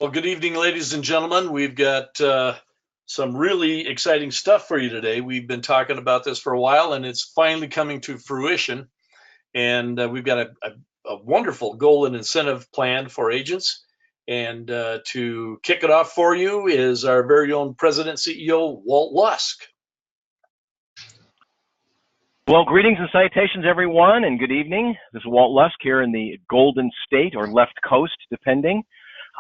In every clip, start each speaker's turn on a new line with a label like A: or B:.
A: Well, good evening, ladies and gentlemen. We've got some really exciting stuff for you today. We've been talking about this for a while, and it's finally coming to fruition. And we've got a wonderful goal and incentive plan for agents. And to kick it off for you is our very own President CEO, Walt Lusk.
B: Well, greetings and salutations, everyone, and good evening. This is Walt Lusk here in the Golden State or Left Coast, depending.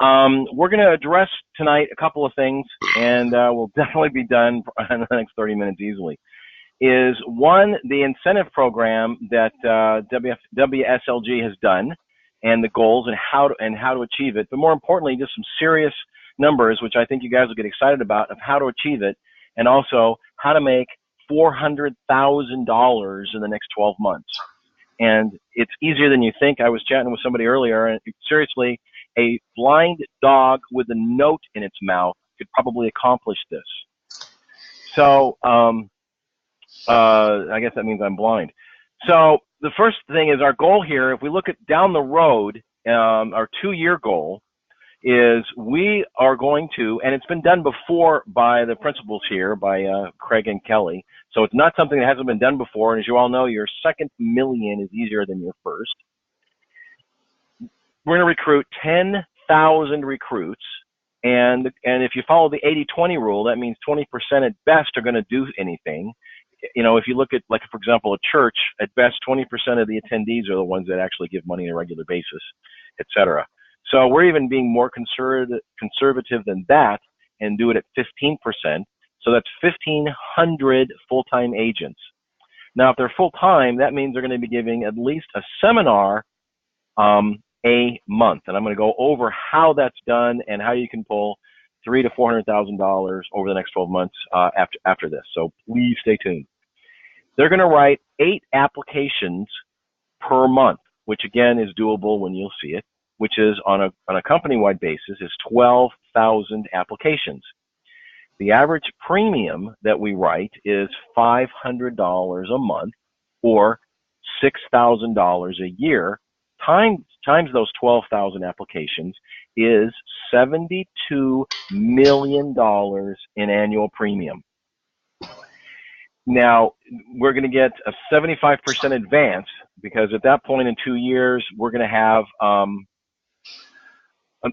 B: We're going to address tonight a couple of things, and we'll definitely be done in the next 30 minutes easily. Is one, the incentive program that WSLG has done, and the goals and how to achieve it. But more importantly, just some serious numbers, which I think you guys will get excited about, of how to achieve it, and also how to make $400,000 in the next 12 months. And it's easier than you think. I was chatting with somebody earlier, and seriously, a blind dog with a note in its mouth could probably accomplish this. So I guess that means I'm blind. So the first thing is our goal here, if we look at down the road, our 2-year goal is we are going to, and it's been done before by the principals here, by Craig and Kelly. So it's not something that hasn't been done before. And as you all know, your second million is easier than your first. We're going to recruit 10,000 recruits. And if you follow the 80-20 rule, that means 20% at best are going to do anything. You know, if you look at, like, for example, a church, at best 20% of the attendees are the ones that actually give money on a regular basis, et cetera. So we're even being more conservative than that and do it at 15%. So that's 1,500 full-time agents. Now, if they're full-time, that means they're going to be giving at least a seminar a month. And I'm going to go over how that's done and how you can pull $300,000 to $400,000 over the next 12 months after this. So please stay tuned. They're going to write 8 applications per month, which again is doable when you'll see it, which is on a company-wide basis is 12,000 applications. The average premium that we write is $500 a month or $6,000 a year times those 12,000 applications is $72 million in annual premium. Now, we're going to get a 75% advance because at that point in 2 years, we're going to have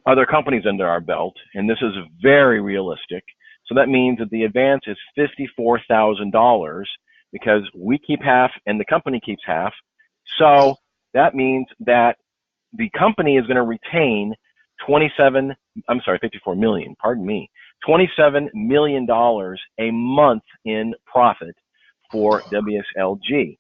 B: other companies under our belt, and this is very realistic. So that means that the advance is $54,000 because we keep half and the company keeps half. So that means that the company is going to retain $54 million, pardon me, $27 million a month in profit for WSLG.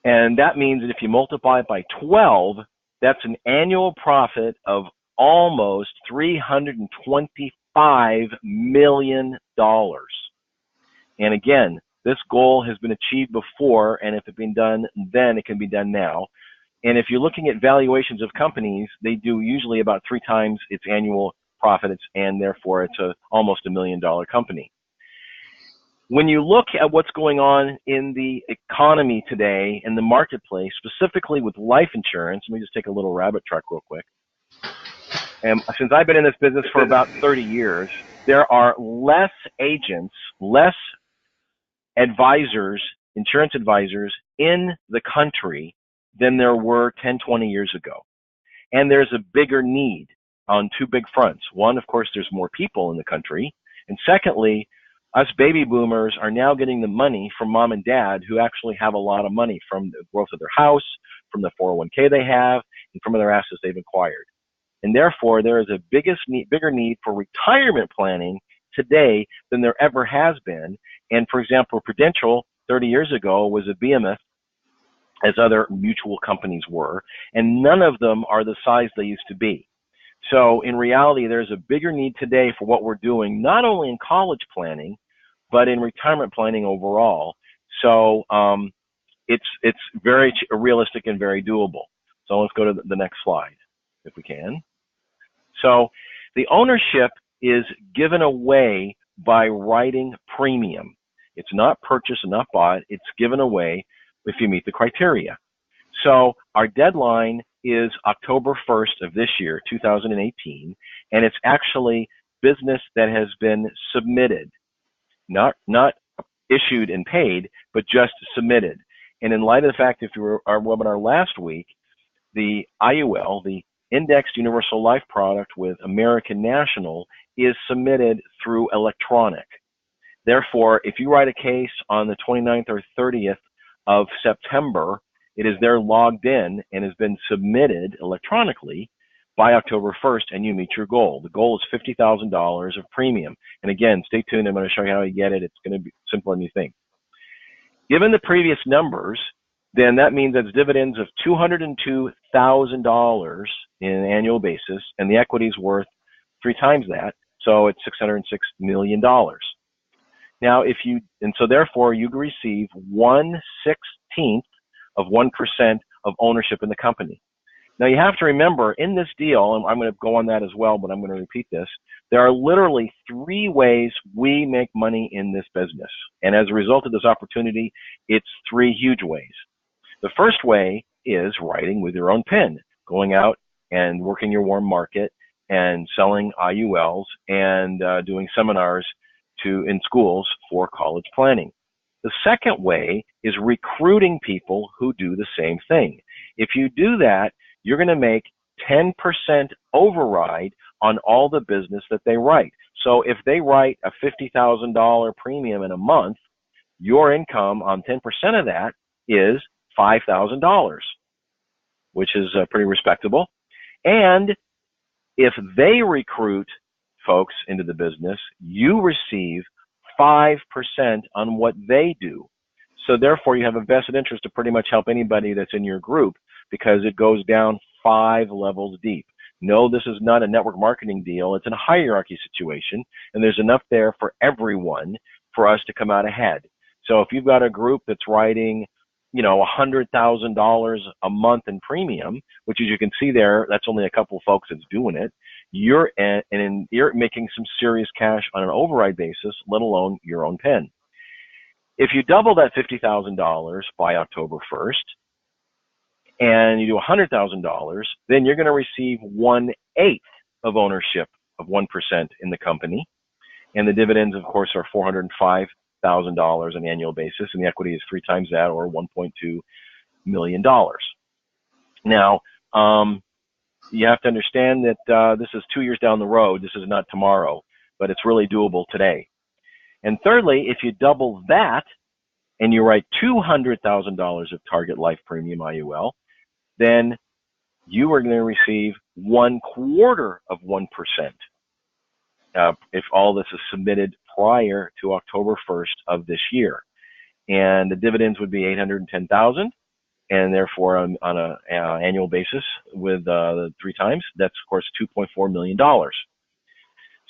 B: And that means that if you multiply it by 12, that's an annual profit of almost $325 million. And again, this goal has been achieved before, and if it's been done then, it can be done now. And if you're looking at valuations of companies, they do usually about 3 times its annual profits, and therefore it's almost $1 million company. When you look at what's going on in the economy today, in the marketplace, specifically with life insurance, let me just take a little rabbit track real quick. And since I've been in this business for about 30 years, there are less agents, less advisors, insurance advisors in the country than there were 10, 20 years ago. And there's a bigger need on 2 big fronts. One, of course, there's more people in the country. And secondly, us baby boomers are now getting the money from mom and dad who actually have a lot of money from the growth of their house, from the 401k they have, and from other assets they've acquired. And therefore, there is a bigger need for retirement planning today than there ever has been. And for example, Prudential 30 years ago was a behemoth, as other mutual companies were, and none of them are the size they used to be. So in reality, there's a bigger need today for what we're doing, not only in college planning, but in retirement planning overall. So it's very realistic and very doable. So let's go to the next slide, if we can. So the ownership is given away by writing premium. It's not purchased and not bought. It's given away if you meet the criteria. So our deadline is October 1st of this year, 2018, and it's actually business that has been submitted, not issued and paid, but just submitted. And in light of the fact, if you were our webinar last week, the IUL, the Indexed Universal Life product with American National, is submitted through electronic. Therefore, if you write a case on the 29th or 30th of September, it is there logged in and has been submitted electronically by October 1st, and you meet your goal. The goal is $50,000 of premium. And again, stay tuned. I'm going to show you how you get it. It's going to be simpler than you think. Given the previous numbers, then that means that's dividends of $202,000 in an annual basis, and the equity is worth 3 times that, so it's $606 million. Now, so therefore you receive 1/16th of 1% of ownership in the company. Now you have to remember, in this deal, and I'm going to go on that as well, but I'm going to repeat this, there are literally 3 ways we make money in this business. And as a result of this opportunity, it's 3 huge ways. The first way is writing with your own pen, going out and working your warm market and selling IULs and doing seminars in schools for college planning. The second way is recruiting people who do the same thing. If you do that, you're going to make 10% override on all the business that they write. So if they write a $50,000 premium in a month, your income on 10% of that is $5,000, which is pretty respectable. And if they recruit folks into the business, you receive 5% on what they do. So therefore, you have a vested interest to pretty much help anybody that's in your group, because it goes down 5 levels deep. No, this is not a network marketing deal. It's a hierarchy situation, and there's enough there for everyone for us to come out ahead. So if you've got a group that's writing, $100,000 a month in premium, which as you can see there, that's only a couple folks that's doing it, you're making some serious cash on an override basis, let alone your own pen. If you double that $50,000 by October 1st, and you do $100,000, then you're going to receive 1/8 of ownership of 1% in the company. And the dividends, of course, are $405,000 on an annual basis, and the equity is 3 times that, or $1.2 million. Now, you have to understand that this is 2 years down the road. This is not tomorrow, but it's really doable today. And thirdly, if you double that and you write $200,000 of target life premium IUL, then you are going to receive 1/4 of 1%. If all this is submitted prior to October 1st of this year. And the dividends would be $810,000, and therefore on an annual basis with the 3 times, that's of course $2.4 million.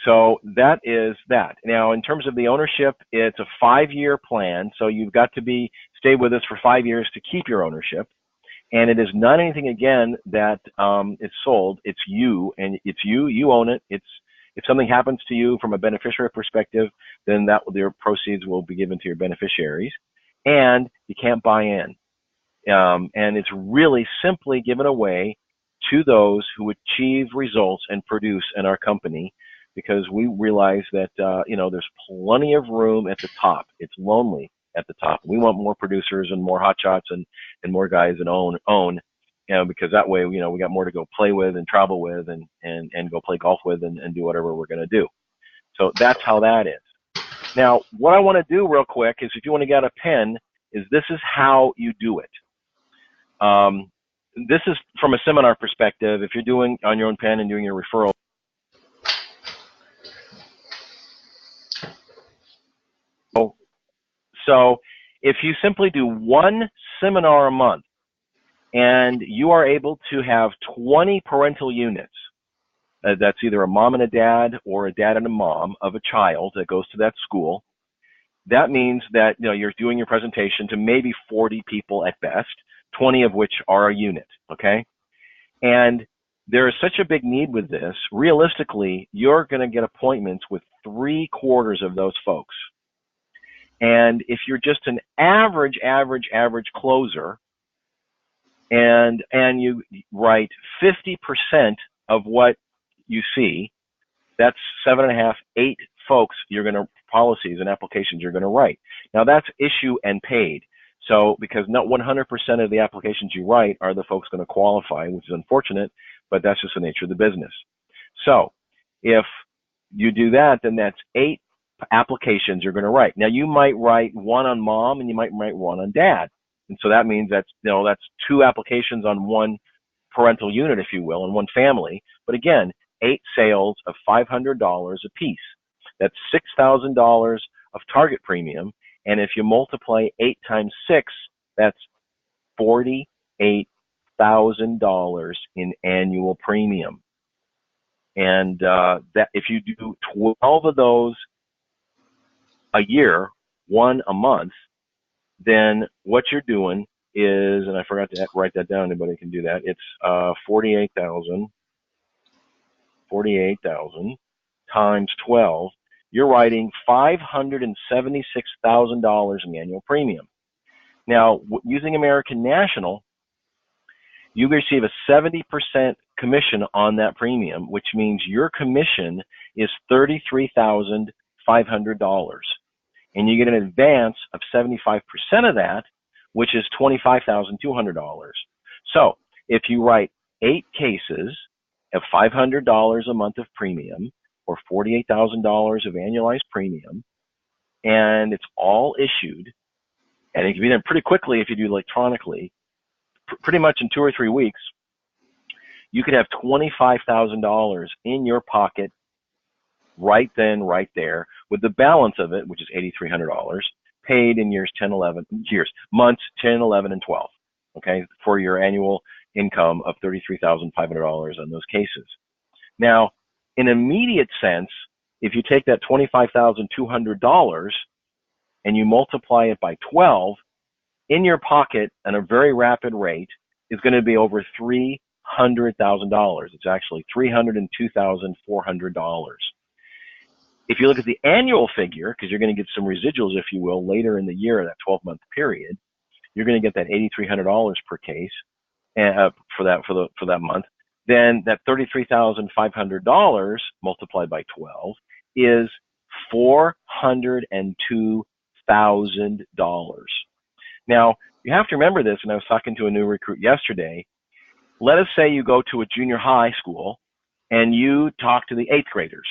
B: So that is that. Now, in terms of the ownership, it's a 5-year plan, so you've got to stay with us for 5 years to keep your ownership. And it is not anything, again, that is sold. It's you, and it's you own it. If something happens to you from a beneficiary perspective, then their proceeds will be given to your beneficiaries, and you can't buy in. And it's really simply given away to those who achieve results and produce in our company, because we realize that there's plenty of room at the top. It's lonely at the top. We want more producers and more hotshots and more guys that own, because that way, we got more to go play with and travel with and go play golf with and do whatever we're going to do. So that's how that is. Now, what I want to do real quick is, if you want to get a pen, this is how you do it. This is from a seminar perspective. If you're doing on your own pen and doing your referral, so if you simply do 1 seminar a month, and you are able to have 20 parental units, that's either a mom and a dad or a dad and a mom of a child that goes to that school, that means that you're doing your presentation to maybe 40 people at best, 20 of which are a unit, okay? And there is such a big need with this. Realistically, you're going to get appointments with 3/4 of those folks. And if you're just an average closer, and you write 50% of what you see. That's 7.5, 8 folks policies and applications you're going to write. Now that's issue and paid. So because not 100% of the applications you write are the folks going to qualify, which is unfortunate, but that's just the nature of the business. So if you do that, then that's 8 applications you're going to write. Now you might write one on mom and you might write one on dad. And so that means that's 2 applications on one parental unit, if you will, in one family. But again, 8 sales of $500 a piece. That's $6,000 of target premium. And if you multiply 8 times 6, that's $48,000 in annual premium. And that if you do 12 of those a year, 1 a month, then what you're doing is, and I forgot to write that down, anybody can do that, it's 48,000 times 12, you're writing $576,000 in annual premium. Now, using American National, you receive a 70% commission on that premium, which means your commission is $33,500. And you get an advance of 75% of that, which is $25,200. So if you write 8 cases of $500 a month of premium, or $48,000 of annualized premium, and it's all issued, and it can be done pretty quickly if you do electronically, pretty much in 2 or 3 weeks, you could have $25,000 in your pocket right then, right there, with the balance of it, which is $8,300, paid in months 10, 11, and 12, okay, for your annual income of $33,500 on those cases. Now, in immediate sense, if you take that $25,200 and you multiply it by 12, in your pocket at a very rapid rate is going to be over $300,000. It's actually $302,400. If you look at the annual figure, because you're going to get some residuals, if you will, later in the year, that 12-month period, you're going to get that $8,300 per case for that month. Then that $33,500 multiplied by 12 is $402,000. Now, you have to remember this, and I was talking to a new recruit yesterday. Let us say you go to a junior high school and you talk to the 8th graders,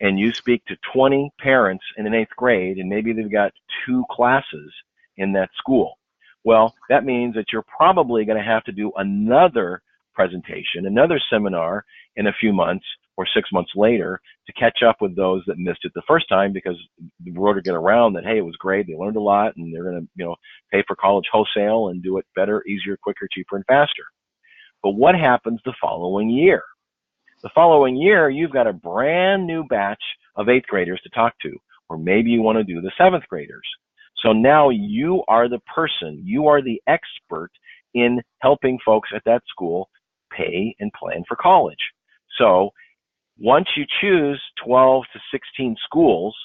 B: and you speak to 20 parents in an 8th grade, and maybe they've got 2 classes in that school. Well, that means that you're probably going to have to do another presentation, another seminar in a few months or 6 months later to catch up with those that missed it the first time, because the word will get around that, hey, it was great, they learned a lot, and they're going to, pay for college wholesale and do it better, easier, quicker, cheaper, and faster. But what happens the following year? The following year, you've got a brand new batch of 8th graders to talk to, or maybe you want to do the 7th graders. So now you are the person, you are the expert in helping folks at that school pay and plan for college. So once you choose 12 to 16 schools,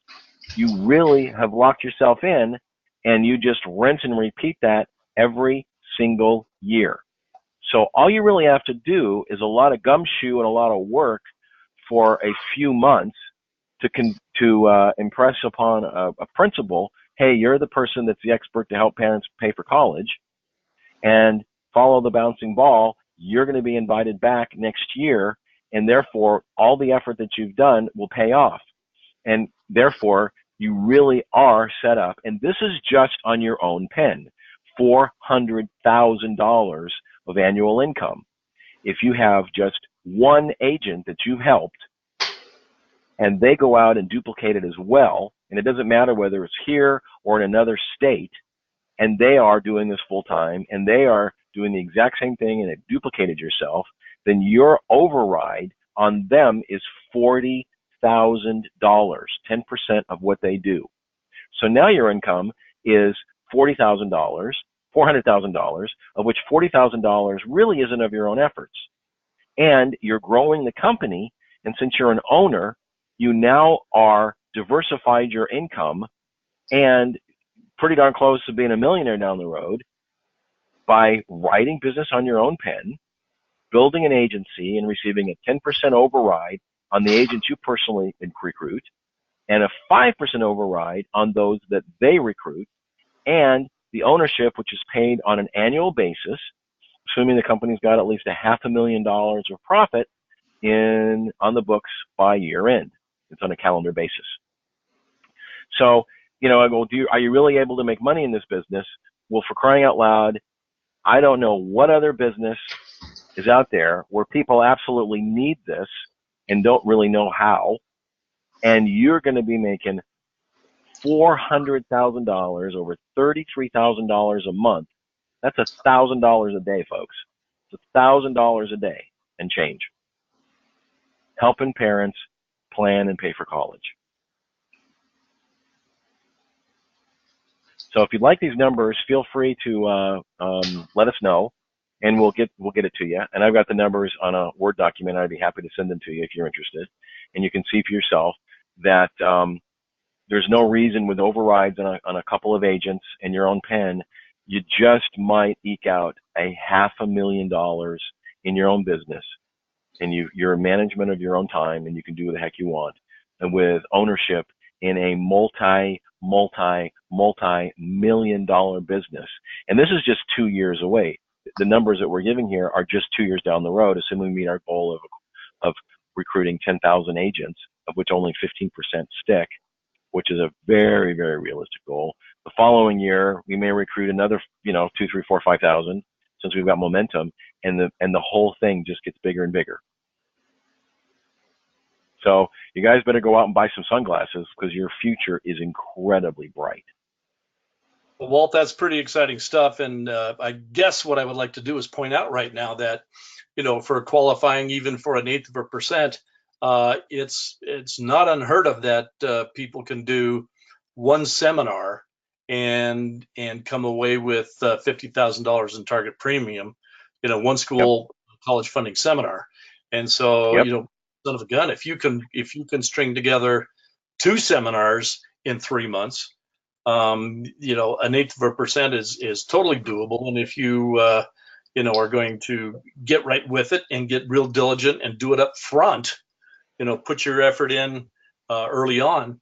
B: you really have locked yourself in, and you just rinse and repeat that every single year. So all you really have to do is a lot of gumshoe and a lot of work for a few months to impress upon a principal, hey, you're the person that's the expert to help parents pay for college, and follow the bouncing ball. You're going to be invited back next year, and therefore all the effort that you've done will pay off. And therefore, you really are set up. And this is just on your own pen, $400,000 of annual income. If you have just one agent that you've helped, and they go out and duplicate it as well, and it doesn't matter whether it's here or in another state, and they are doing this full time, and they are doing the exact same thing, and it duplicated yourself, then your override on them is $40,000, 10% of what they do. So now your income is $400,000, of which $40,000 really isn't of your own efforts. And you're growing the company, and since you're an owner, you now are diversified your income and pretty darn close to being a millionaire down the road. by writing business on your own pen, building an agency and receiving a 10% override on the agents you personally recruit, and a 5% override on those that they recruit, and the ownership, which is paid on an annual basis, assuming the company's got at least $500,000 of profit on the books by year end. It's on a calendar basis. So, I go, are you really able to make money in this business? Well, for crying out loud, I don't know what other business is out there where people absolutely need this and don't really know how, and you're going to be making $400,000, over $33,000 a month. That's $1,000 a day, folks. It's $1,000 a day and change, helping parents plan and pay for college. So if you'd like these numbers, feel free to let us know, and we'll get it to you. And I've got the numbers on a Word document. I'd be happy to send them to you if you're interested. And you can see for yourself that there's no reason with overrides on a couple of agents and your own pen, you just might eke out $500,000 in your own business, and you're management of your own time, and you can do what the heck you want, and with ownership in a multi-million-dollar business. And this is just 2 years away. The numbers that we're giving here are just 2 years down the road, assuming we meet our goal of recruiting 10,000 agents, of which only 15% stick, which is a very, very realistic goal. The following year, we may recruit another, 2, 3, 4, 5,000, since we've got momentum, and the whole thing just gets bigger and bigger. So you guys better go out and buy some sunglasses, because your future is incredibly bright.
A: Well, Walt, that's pretty exciting stuff. And I guess what I would like to do is point out right now that, for qualifying even for 1/8%, it's not unheard of that people can do one seminar and come away with $50,000 in target premium, one school college funding semanar. And so, son of a gun, if you can string together 2 seminars in 3 months, 1/8% is totally doable. And if you are going to get right with it and get real diligent and do it up front, put your effort in early on,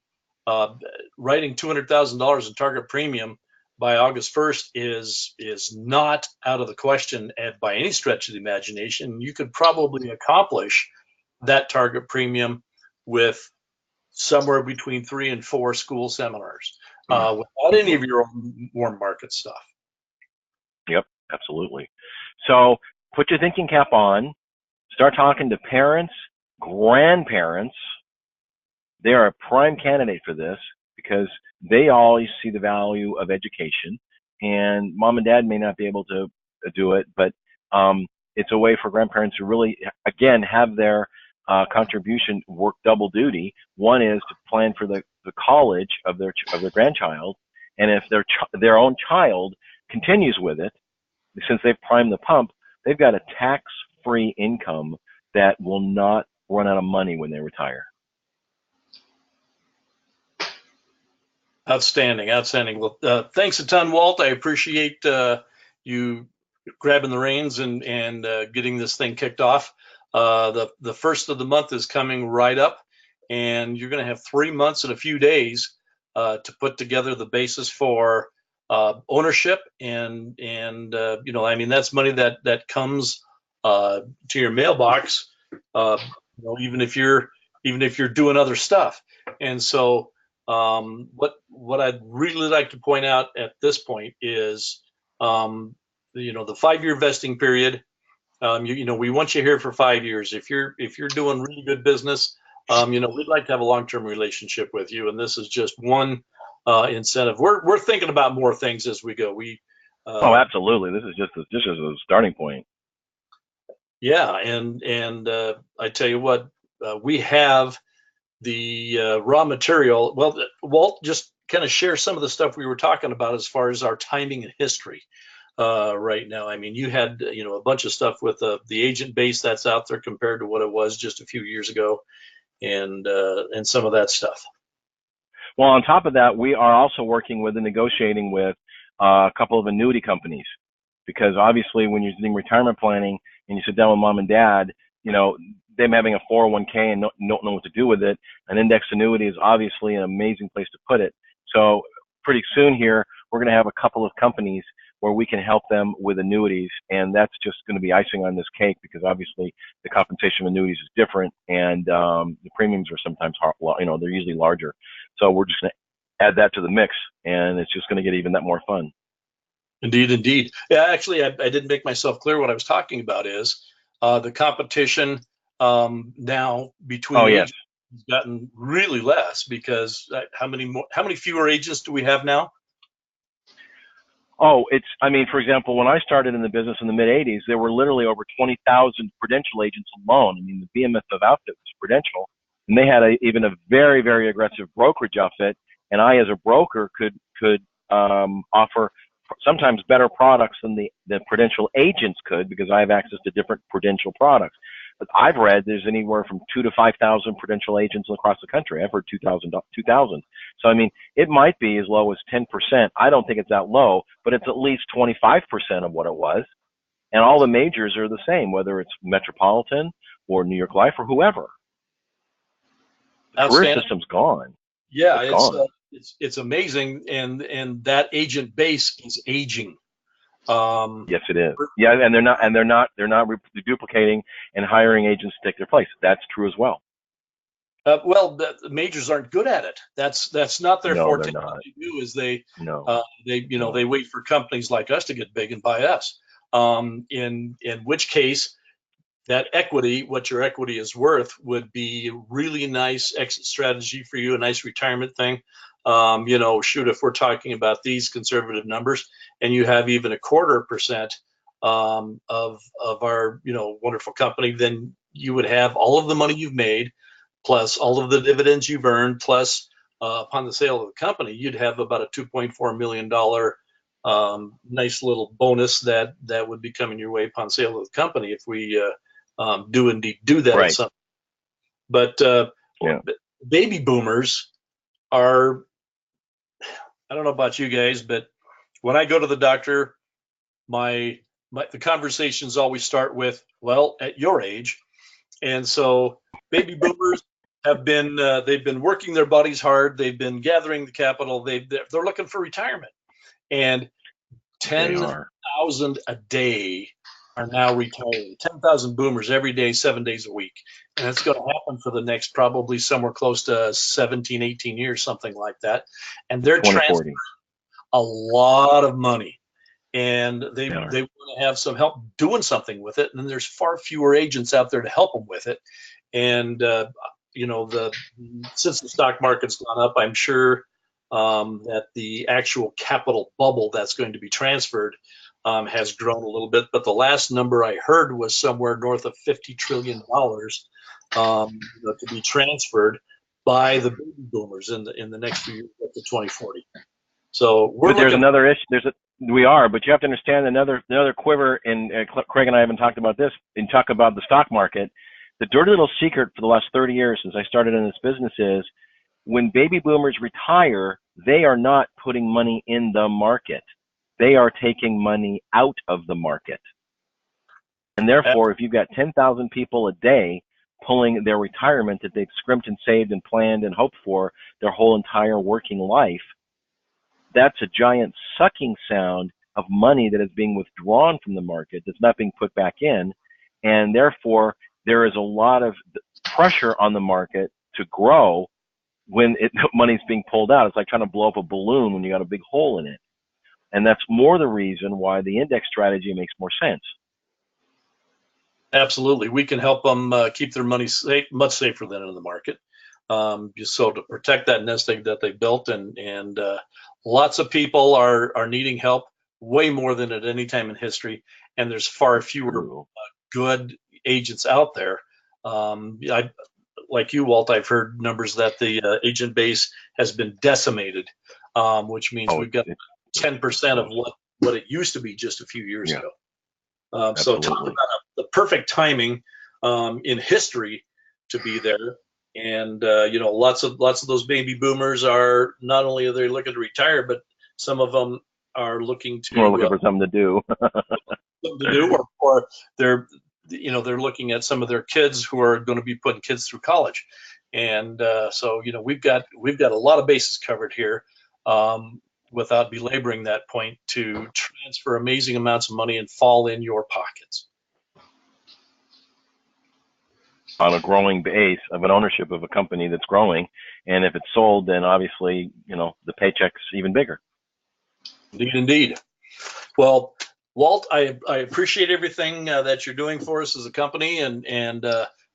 A: writing $200,000 in target premium by August 1st is not out of the question by any stretch of the imagination. You could probably accomplish that target premium with somewhere between 3 and 4 school seminars without any of your own warm market stuff.
B: Yep, absolutely. So put your thinking cap on, start talking to parents, grandparents. They are a prime candidate for this, because they always see the value of education, and mom and dad may not be able to do it, but it's a way for grandparents to really, again, have their contribution work double duty. One is to plan for the college of their grandchild, and if their own child continues with it, since they've primed the pump, they've got a tax-free income that will not run out of money when they retire.
A: Outstanding. Well, thanks a ton, Walt. I appreciate you grabbing the reins and getting this thing kicked off. The first of the month is coming right up, and you're going to have 3 months and a few days to put together the basis for ownership, and that's money that comes to your mailbox, even if you're doing other stuff. And so what I'd really like to point out at this point is the 5-year vesting period. We want you here for 5 years. If you're doing really good business, we'd like to have a long-term relationship with you, and this is just one incentive. We're thinking about more things as we go.
B: Oh, absolutely. This is just a starting point.
A: Yeah, and I tell you what, we have the raw material. Well, Walt, just kind of share some of the stuff we were talking about as far as our timing and history right now. I mean, you had a bunch of stuff with the agent base that's out there compared to what it was just a few years ago, and some of that stuff.
B: Well, on top of that, we are also working with and negotiating with a couple of annuity companies because obviously when you're doing retirement planning and you sit down with mom and dad, them having a 401k and don't know what to do with it, an index annuity is obviously an amazing place to put it. So pretty soon here, we're going to have a couple of companies where we can help them with annuities, and that's just going to be icing on this cake, because obviously the compensation of annuities is different, and the premiums are sometimes they're usually larger. So we're just going to add that to the mix, and it's just going to get even that more fun.
A: Indeed, indeed. Yeah, actually, I didn't make myself clear. What I was talking about is the competition now between agents has gotten really less, because how many fewer agents do we have now?
B: Oh, for example, when I started in the business in the mid 80s, there were literally over 20,000 Prudential agents alone. The behemoth of outfit was Prudential, and they had even a very, very aggressive brokerage outfit. And I, as a broker, could offer sometimes better products than the Prudential agents could, because I have access to different Prudential products. But I've read there's anywhere from 2,000 to 5,000 Prudential agents across the country. I've heard 2,000. So it might be as low as 10%. I don't think it's that low, but it's at least 25% of what it was. And all the majors are the same, whether it's Metropolitan or New York Life or whoever. The career system's gone.
A: Yeah,
B: it's gone.
A: It's amazing, and that agent base is aging.
B: Yes, it is. Yeah, and they're not duplicating and hiring agents to take their place. That's true as well.
A: Well, the majors aren't good at it. That's not their forte.
B: They're not.
A: What they do is they wait for companies like us to get big and buy us. In which case, that equity, what your equity is worth, would be a really nice exit strategy for you, a nice retirement thing. If we're talking about these conservative numbers, and you have even 0.25% of our wonderful company, then you would have all of the money you've made, plus all of the dividends you've earned, plus upon the sale of the company, you'd have about a $2.4 million nice little bonus that would be coming your way upon sale of the company, if we do indeed do that.
B: Right.
A: But baby boomers are, I don't know about you guys, but when I go to the doctor, the conversations always start with, well, at your age. And so baby boomers they've been working their bodies hard. They've been gathering the capital. They're looking for retirement, and 10,000 a day are now retiring. 10,000 boomers every day, 7 days a week. And it's going to happen for the next probably somewhere close to 17, 18 years, something like that. And they're transferring a lot of money, and they want to have some help doing something with it. And there's far fewer agents out there to help them with it. And, since the stock market's gone up, I'm sure that the actual capital bubble that's going to be transferred has grown a little bit. But the last number I heard was somewhere north of $50 trillion to be transferred by the baby boomers in the next few years, up to 2040. So
B: there's another issue. We are, but you have to understand another quiver. And Craig and I haven't talked about this. And talk about the stock market. The dirty little secret for the last 30 years since I started in this business is, when baby boomers retire, they are not putting money in the market. They are taking money out of the market. And therefore, if you've got 10,000 people a day pulling their retirement that they've scrimped and saved and planned and hoped for their whole entire working life, that's a giant sucking sound of money that is being withdrawn from the market, that's not being put back in. And therefore, there is a lot of pressure on the market to grow when money's being pulled out. It's like trying to blow up a balloon when you got a big hole in it. And that's more the reason why the index strategy makes more sense.
A: Absolutely. We can help them keep their money safe, much safer than in the market. Just so to protect that nest egg that they built, and lots of people are needing help, way more than at any time in history. And there's far fewer good agents out there. Like you, Walt, I've heard numbers that the agent base has been decimated, which means we've got 10% of what it used to be just a few years ago. So talk about the perfect timing in history to be there. And lots of those baby boomers are not only are they looking to retire, but some of them are looking
B: We're
A: to
B: looking for something to do.
A: something to do, or they're they're looking at some of their kids who are going to be putting kids through college, and so we've got a lot of bases covered here. Without belaboring that point, to transfer amazing amounts of money and fall in your pockets.
B: On a growing base of an ownership of a company that's growing, and if it's sold, then obviously the paycheck's even bigger.
A: Indeed, indeed. Well, Walt, I appreciate everything that you're doing for us as a company, and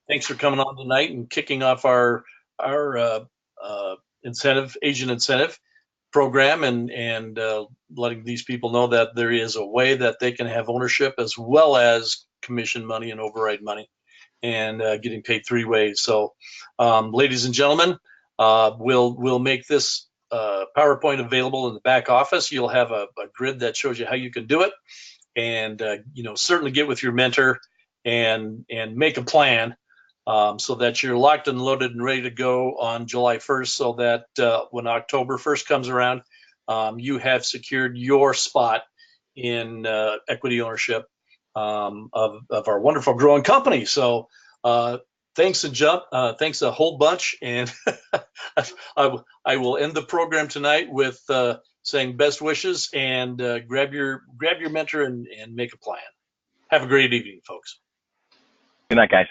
A: thanks for coming on tonight and kicking off our agent incentive program, and letting these people know that there is a way that they can have ownership as well as commission money and override money, and getting paid three ways. So, ladies and gentlemen, we'll make this PowerPoint available in the back office. You'll have a grid that shows you how you can do it, and certainly get with your mentor and make a plan, so that you're locked and loaded and ready to go on July 1st, so that when October 1st comes around, you have secured your spot in equity ownership of our wonderful growing company. So thanks a whole bunch, and I will end the program tonight with saying best wishes, and grab your mentor and make a plan. Have a great evening, folks.
B: Good night, guys.